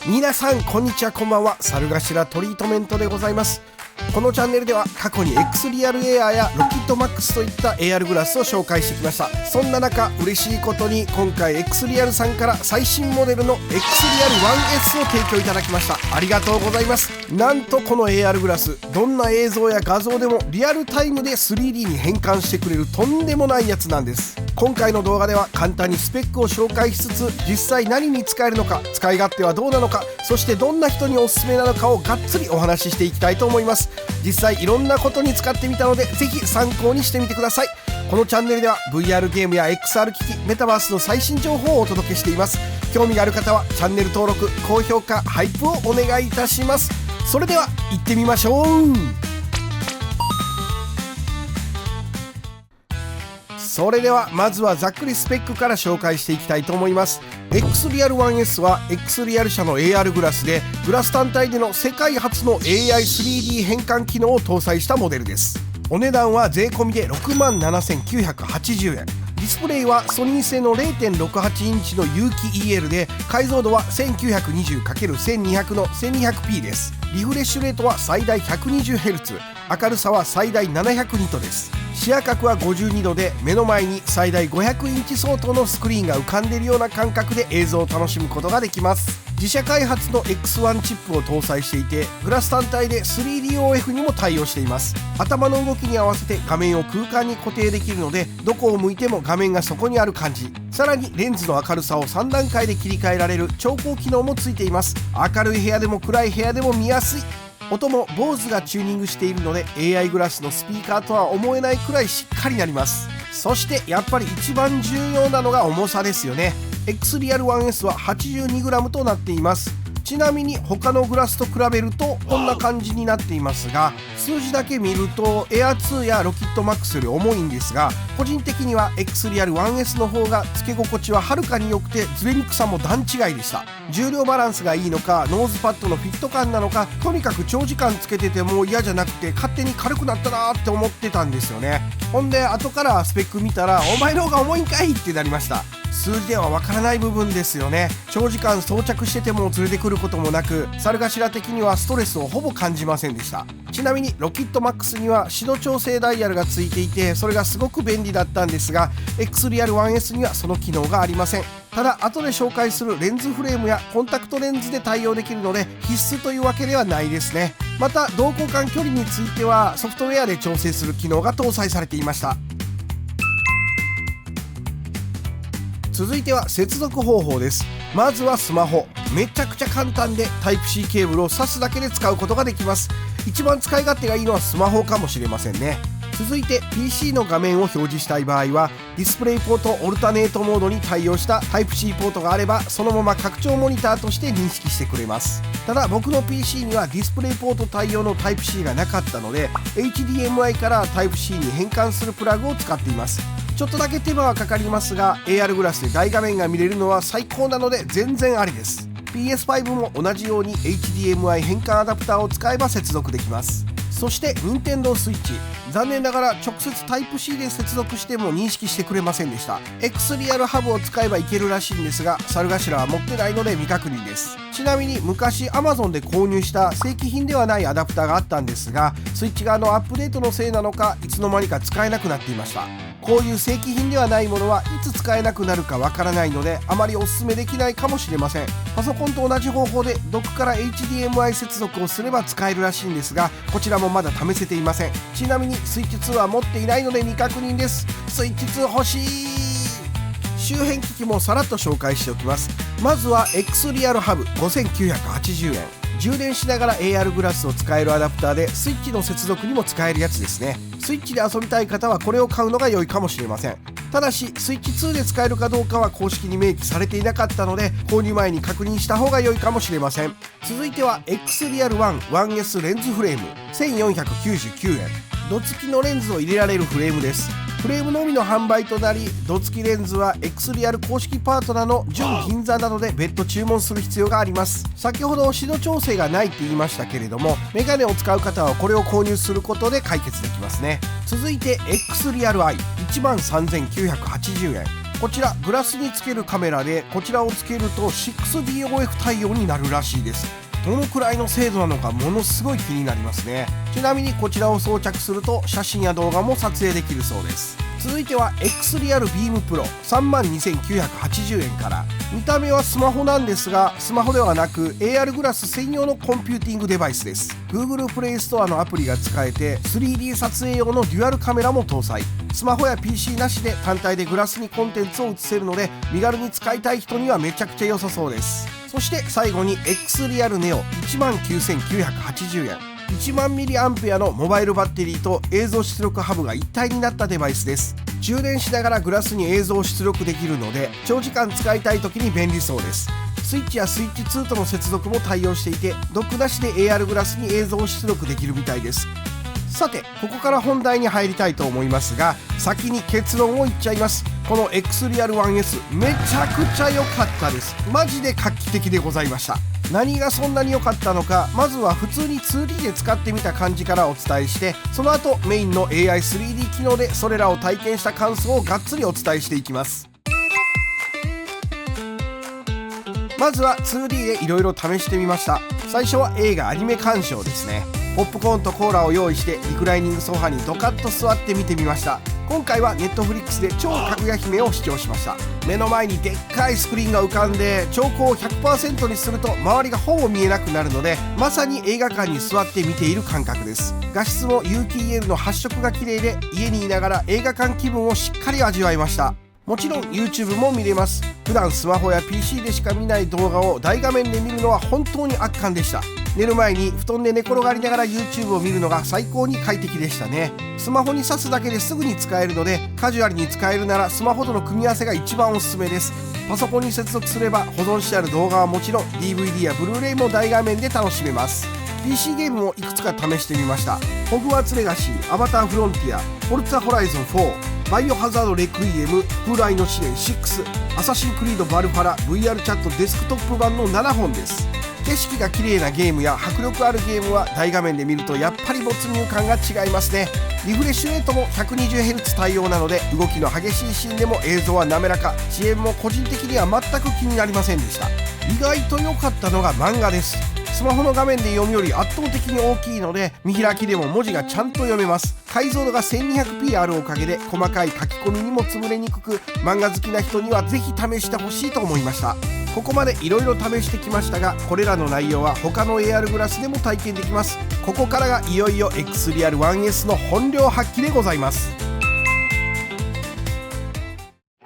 皆さんこんにちは、こんばんは。猿頭トリートメントでございます。このチャンネルでは過去に X リアルエアーやロキッドマックスといった AR グラスを紹介してきました。そんな中、嬉しいことに今回 X リアルさんから最新モデルの X リアル 1S を提供いただきました。ありがとうございます。なんとこの AR グラス、どんな映像や画像でもリアルタイムで 3D に変換してくれるとんでもないやつなんです。今回の動画では簡単にスペックを紹介しつつ、実際何に使えるのか、使い勝手はどうなのか、そしてどんな人におすすめなのかをがっつりお話ししていきたいと思います。実際いろんなことに使ってみたので、ぜひ参考にしてみてください。このチャンネルでは VR ゲームや XR 機器、メタバースの最新情報をお届けしています。興味がある方はチャンネル登録、高評価、ハイプをお願いいたします。それでは行ってみましょう。それではまずはざっくりスペックから紹介していきたいと思います。 X リアル 1S は X リアル社の AR グラスで、グラス単体での世界初の AI3D 変換機能を搭載したモデルです。お値段は税込みで67,980円。ディスプレイはソニー製の 0.68 インチの有機 EL で、解像度は 1920×1200 の 1200p です。リフレッシュレートは最大 120Hz、 明るさは最大700ニットです。視野角は52度で、目の前に最大500インチ相当のスクリーンが浮かんでいるような感覚で映像を楽しむことができます。自社開発の X1 チップを搭載していて、グラス単体で 3DOF にも対応しています。頭の動きに合わせて画面を空間に固定できるので、どこを向いても画面がそこにある感じ。さらにレンズの明るさを3段階で切り替えられる調光機能もついています。明るい部屋でも暗い部屋でも見やすい。音も BOSE がチューニングしているので、 AI グラスのスピーカーとは思えないくらいしっかりなります。そしてやっぱり一番重要なのが重さですよね。 X リアル 1S は 82g となっています。ちなみに他のグラスと比べるとこんな感じになっていますが、数字だけ見ると Air2 やロキッドマックスより重いんですが、個人的には X リアル 1S の方が付け心地ははるかに良くて、ズレにくさも段違いでした。重量バランスがいいのか、ノーズパッドのフィット感なのか、とにかく長時間つけてても嫌じゃなくて、勝手に軽くなったなーって思ってたんですよね。ほんで後からスペック見たら、お前の方が重いんかいってなりました。数字ではわからない部分ですよね。長時間装着してても連れてくることもなく、猿頭的にはストレスをほぼ感じませんでした。ちなみにロキッドマックスには指導調整ダイヤルがついていて、それがすごく便利だったんですが、 X リアル 1S にはその機能がありません。ただ後で紹介するレンズフレームやコンタクトレンズで対応できるので、必須というわけではないですね。また同交換距離についてはソフトウェアで調整する機能が搭載されていました。続いては接続方法です。まずはスマホ、めちゃくちゃ簡単で Type-C ケーブルを挿すだけで使うことができます。一番使い勝手がいいのはスマホかもしれませんね。続いて PC の画面を表示したい場合は、ディスプレイポートオルタネートモードに対応した Type-C ポートがあれば、そのまま拡張モニターとして認識してくれます。ただ僕の PC にはディスプレイポート対応の Type-C がなかったので、 HDMI から Type-C に変換するプラグを使っています。ちょっとだけ手間はかかりますが、 AR グラスで大画面が見れるのは最高なので全然ありです。 PS5 も同じように HDMI 変換アダプターを使えば接続できます。そして Nintendo Switch、 残念ながら直接 Type-C で接続しても認識してくれませんでした。 X リアルハブを使えばいけるらしいんですが、猿頭は持ってないので未確認です。ちなみに昔 Amazon で購入した正規品ではないアダプターがあったんですが、スイッチ側のアップデートのせいなのか、いつの間にか使えなくなっていました。こういう正規品ではないものはいつ使えなくなるかわからないので、あまりお勧めできないかもしれません。パソコンと同じ方法でドックから HDMI 接続をすれば使えるらしいんですが、こちらもまだ試せていません。ちなみにスイッチ2は持っていないので未確認です。スイッチ2欲しい。周辺機器もさらっと紹介しておきます。まずは X リアルハブ5980円。充電しながら AR グラスを使えるアダプターで、スイッチの接続にも使えるやつですね。スイッチで遊びたい方はこれを買うのが良いかもしれません。ただしスイッチ2で使えるかどうかは公式に明記されていなかったので、購入前に確認した方が良いかもしれません。続いては X リアル 1S レンズフレーム1499円。ド付きのレンズを入れられるフレームです。フレームのみの販売となり、ド付きレンズは X リアル公式パートナーの純銀座などで別途注文する必要があります。先ほど指導調整がないって言いましたけれども、メガネを使う方はこれを購入することで解決できますね。続いて X リアル I 13,980円。こちらグラスにつけるカメラで、こちらをつけると 6DOF 対応になるらしいです。どのくらいの精度なのかものすごい気になりますね。ちなみにこちらを装着すると写真や動画も撮影できるそうです。続いては XREAL Beam Pro 32,980円から。見た目はスマホなんですが、スマホではなく AR グラス専用のコンピューティングデバイスです。 Google Play Store のアプリが使えて 3D 撮影用のデュアルカメラも搭載。スマホや PC なしで単体でグラスにコンテンツを映せるので、身軽に使いたい人にはめちゃくちゃ良さそうです。そして最後に XREAL Neo 19,980円。1万ミリアンペアのモバイルバッテリーと映像出力ハブが一体になったデバイスです。充電しながらグラスに映像を出力できるので、長時間使いたい時に便利そうです。スイッチやスイッチ2との接続も対応していて、ドックなしで AR グラスに映像を出力できるみたいです。さて、ここから本題に入りたいと思いますが、先に結論を言っちゃいます。この XREAL One S めちゃくちゃ良かったです。マジで画期的でございました。何がそんなに良かったのか、まずは普通に 2D で使ってみた感じからお伝えして、その後メインの AI3D 機能でそれらを体験した感想をがっつりお伝えしていきます。まずは 2D でいろいろ試してみました。最初は映画アニメ鑑賞ですね。ポップコーンとコーラを用意してリクライニングソファにドカッと座って見てみました。今回は Netflix で超かぐや姫を視聴しました。目の前にでっかいスクリーンが浮かんで、調光を 100% にすると周りがほぼ見えなくなるので、まさに映画館に座って見ている感覚です。画質も有機 EL の発色が綺麗で、家にいながら映画館気分をしっかり味わいました。もちろん YouTube も見れます。普段スマホや PC でしか見ない動画を大画面で見るのは本当に圧巻でした。寝る前に布団で寝転がりながら YouTube を見るのが最高に快適でしたね。スマホに挿すだけですぐに使えるので、カジュアルに使えるならスマホとの組み合わせが一番おすすめです。パソコンに接続すれば保存してある動画はもちろん DVD やブルーレイも大画面で楽しめます。 PC ゲームもいくつか試してみました。ホグワーツレガシー、アバターフロンティア、フォルツァホライゾン4、バイオハザードレクイエム、風来の試練6、アサシンクリードバルファラ VR チャットデスクトップ版の7本です。景色が綺麗なゲームや迫力あるゲームは大画面で見るとやっぱり没入感が違いますね。リフレッシュレートも 120Hz 対応なので、動きの激しいシーンでも映像は滑らか、遅延も個人的には全く気になりませんでした。意外と良かったのが漫画です。スマホの画面で読むより圧倒的に大きいので、見開きでも文字がちゃんと読めます。解像度が 1200p あるおかげで細かい書き込みにも潰れにくく、漫画好きな人にはぜひ試してほしいと思いました。ここまでいろいろ試してきましたが、これらの内容は他の AR グラスでも体験できます。ここからがいよいよ XREAL One S の本領発揮でございます。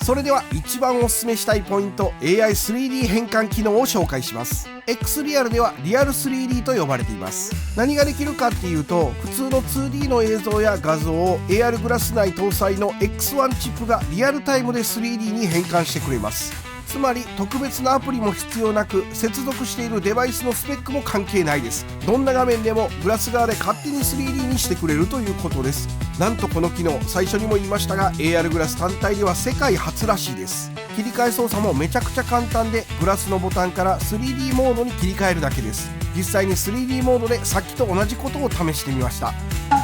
それでは一番おすすめしたいポイント、 AI3D 変換機能を紹介します。 XREAL ではリアル 3D と呼ばれています。何ができるかっていうと、普通の 2D の映像や画像を AR グラス内搭載の X1 チップがリアルタイムで 3D に変換してくれます。つまり特別なアプリも必要なく、接続しているデバイスのスペックも関係ないです。どんな画面でもグラス側で勝手に 3D にしてくれるということです。なんとこの機能、最初にも言いましたが AR グラス単体では世界初らしいです。切り替え操作もめちゃくちゃ簡単で、グラスのボタンから 3D モードに切り替えるだけです。実際に 3D モードでさっきと同じことを試してみました。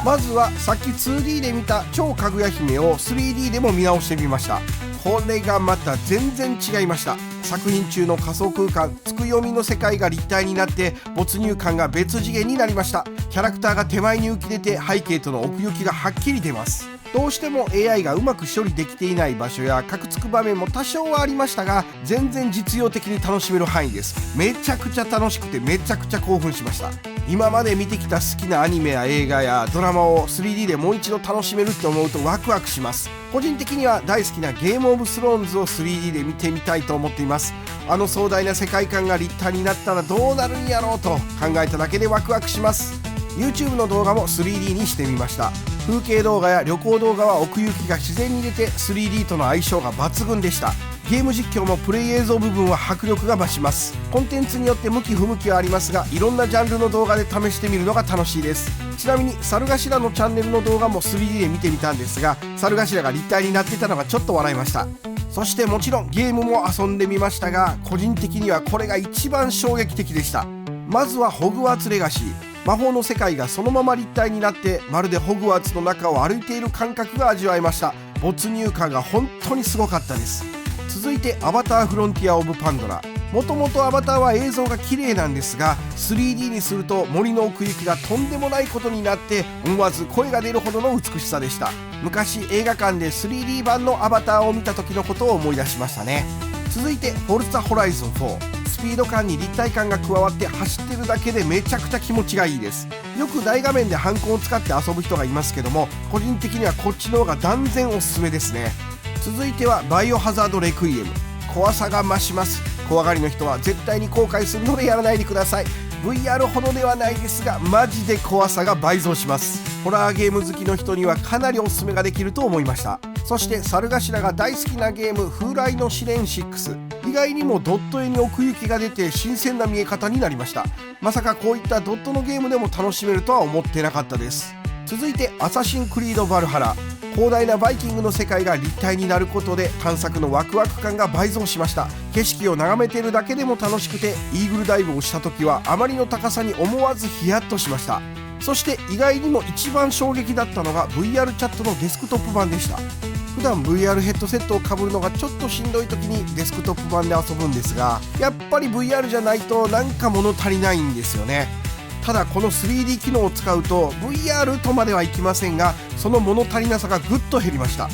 まずはさっき 2D で見た超かぐや姫を 3D でも見直してみました。これがまた全然違いました。作品中の仮想空間、つくよみの世界が立体になって没入感が別次元になりました。キャラクターが手前に浮き出て背景との奥行きがはっきり出ます。どうしても AI がうまく処理できていない場所やカクつく場面も多少はありましたが、全然実用的に楽しめる範囲です。めちゃくちゃ楽しくてめちゃくちゃ興奮しました。今まで見てきた好きなアニメや映画やドラマを 3D でもう一度楽しめるって思うとワクワクします。個人的には大好きなゲームオブスローンズを 3D で見てみたいと思っています。あの壮大な世界観が立体になったらどうなるんやろうと考えただけでワクワクします。 YouTube の動画も 3D にしてみました。風景動画や旅行動画は奥行きが自然に出て 3D との相性が抜群でした。ゲーム実況もプレイ映像部分は迫力が増します。コンテンツによって向き不向きはありますが、いろんなジャンルの動画で試してみるのが楽しいです。ちなみに猿頭のチャンネルの動画も 3D で見てみたんですが、猿頭が立体になってたのがちょっと笑いました。そしてもちろんゲームも遊んでみましたが、個人的にはこれが一番衝撃的でした。まずはホグワーツレガシー。魔法の世界がそのまま立体になって、まるでホグワーツの中を歩いている感覚が味わえました。没入感が本当にすごかったです。続いてアバターフロンティアオブパンドラ。もともとアバターは映像が綺麗なんですが 3D にすると森の奥行きがとんでもないことになって思わず声が出るほどの美しさでした。昔映画館で 3D 版のアバターを見た時のことを思い出しましたね。続いてフォルツァホライゾン4。スピード感に立体感が加わって走ってるだけでめちゃくちゃ気持ちがいいです。よく大画面でハンコを使って遊ぶ人がいますけども個人的にはこっちの方が断然おすすめですね。続いてはバイオハザードレクイエム。怖さが増します。怖がりの人は絶対に後悔するのでやらないでください。 VR ほどではないですがマジで怖さが倍増します。ホラーゲーム好きの人にはかなりおすすめができると思いました。そして猿頭が大好きなゲーム風来の試練6。意外にもドット絵に奥行きが出て新鮮な見え方になりました。まさかこういったドットのゲームでも楽しめるとは思ってなかったです。続いてアサシンクリードバルハラ。広大なバイキングの世界が立体になることで探索のワクワク感が倍増しました。景色を眺めているだけでも楽しくてイーグルダイブをした時はあまりの高さに思わずヒヤッとしました。そして意外にも一番衝撃だったのが VR チャットのデスクトップ版でした。普段 VR ヘッドセットをかぶるのがちょっとしんどい時にデスクトップ版で遊ぶんですがやっぱり VR じゃないとなんか物足りないんですよね。ただこの 3D 機能を使うと VR とまではいきませんがその物足りなさがぐっと減りました。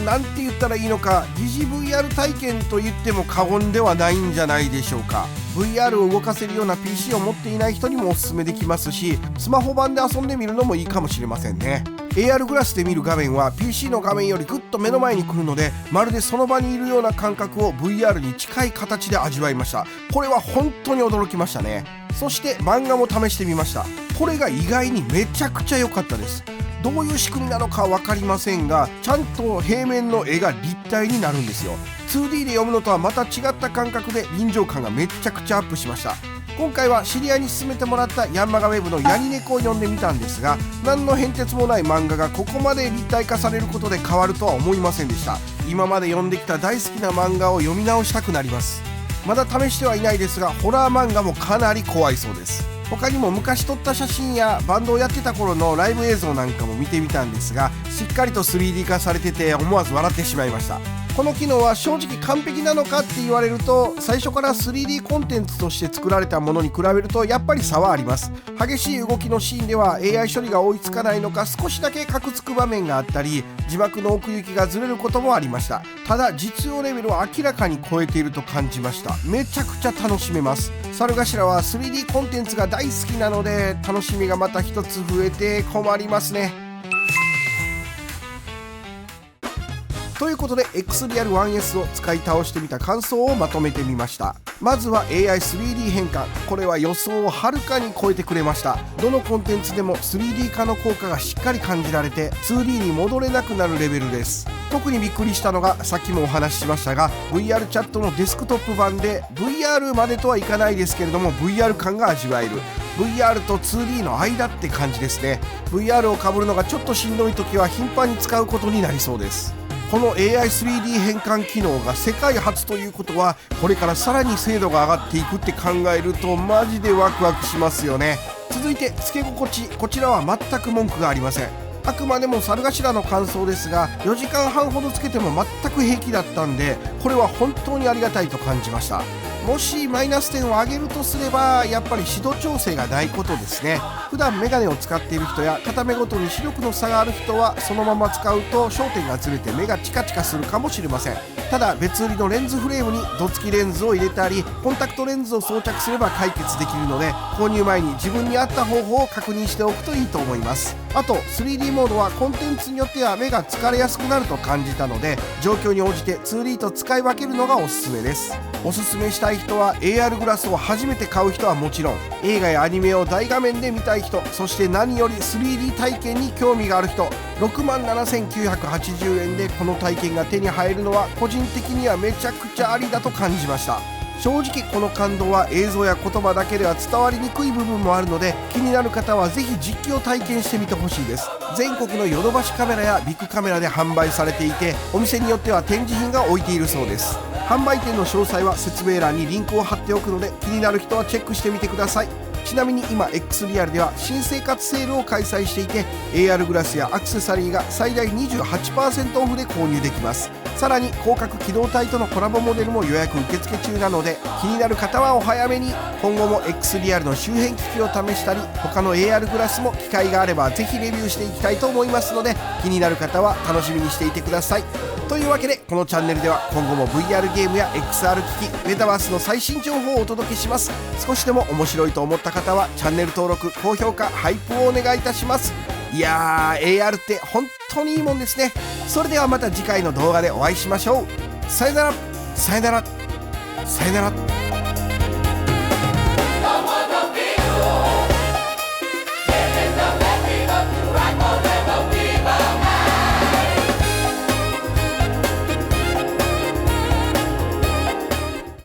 なんて言ったらいいのか疑似 VR 体験と言っても過言ではないんじゃないでしょうか。 VR を動かせるような PC を持っていない人にもおすすめできますしスマホ版で遊んでみるのもいいかもしれませんね。 AR グラスで見る画面は PC の画面よりぐっと目の前に来るのでまるでその場にいるような感覚を VR に近い形で味わいました。これは本当に驚きましたね。そして漫画も試してみました。これが意外にめちゃくちゃ良かったです。どういう仕組みなのか分かりませんがちゃんと平面の絵が立体になるんですよ。 2D で読むのとはまた違った感覚で臨場感がめちゃくちゃアップしました。今回は知り合いに勧めてもらったヤンマガウェブのヤニネコを読んでみたんですが何の変哲もない漫画がここまで立体化されることで変わるとは思いませんでした。今まで読んできた大好きな漫画を読み直したくなります。まだ試してはいないですがホラー漫画もかなり怖いそうです。他にも昔撮った写真やバンドをやってた頃のライブ映像なんかも見てみたんですがしっかりと 3D 化されてて思わず笑ってしまいました。この機能は正直完璧なのかって言われると最初から 3D コンテンツとして作られたものに比べるとやっぱり差はあります。激しい動きのシーンでは AI 処理が追いつかないのか少しだけカクつく場面があったり字幕の奥行きがずれることもありました。ただ実用レベルは明らかに超えていると感じました。めちゃくちゃ楽しめます。猿頭は 3D コンテンツが大好きなので楽しみがまた一つ増えて困りますね。ということで XReal1S を使い倒してみた感想をまとめてみました。まずは AI3D 変換。これは予想をはるかに超えてくれました。どのコンテンツでも 3D 化の効果がしっかり感じられて 2D に戻れなくなるレベルです。特にびっくりしたのがさっきもお話ししましたが VR チャットのデスクトップ版で VR までとはいかないですけれども VR 感が味わえる。 VR と 2D の間って感じですね。 VR をかぶるのがちょっとしんどい時は頻繁に使うことになりそうです。この AI3D 変換機能が世界初ということはこれからさらに精度が上がっていくって考えるとマジでワクワクしますよね。続いてつけ心地。こちらは全く文句がありません。あくまでも猿頭の感想ですが4時間半ほどつけても全く平気だったんでこれは本当にありがたいと感じました。もしマイナス点を上げるとすればやっぱり指導調整がないことですね。普段メガネを使っている人や片目ごとに視力の差がある人はそのまま使うと焦点がずれて目がチカチカするかもしれません。ただ別売りのレンズフレームにド付きレンズを入れたりコンタクトレンズを装着すれば解決できるので購入前に自分に合った方法を確認しておくといいと思います。あと 3D モードはコンテンツによっては目が疲れやすくなると感じたので状況に応じて 2D と使い分けるのがおすすめです。おすすめしたい人は AR グラスを初めて買う人はもちろん映画やアニメを大画面で見たい人そして何より 3D 体験に興味がある人67,980円でこの体験が手に入るのは個人的にはめちゃくちゃありだと感じました。正直この感動は映像や言葉だけでは伝わりにくい部分もあるので気になる方はぜひ実機を体験してみてほしいです。全国のヨドバシカメラやビッグカメラで販売されていてお店によっては展示品が置いているそうです。販売店の詳細は説明欄にリンクを貼っておくので気になる人はチェックしてみてください。ちなみに今 XReal では新生活セールを開催していて AR グラスやアクセサリーが最大 28% オフで購入できます。さらに広角機動隊とのコラボモデルも予約受付中なので、気になる方はお早めに。今後も X リアルの周辺機器を試したり、他の AR グラスも機会があればぜひレビューしていきたいと思いますので、気になる方は楽しみにしていてください。というわけで、このチャンネルでは今後も VR ゲームや XR 機器、メタバースの最新情報をお届けします。少しでも面白いと思った方はチャンネル登録、高評価、ハイプをお願いいたします。いやー、AR って本当にいいもんですね。それではまた次回の動画でお会いしましょう。さよなら、さよなら、さよなら。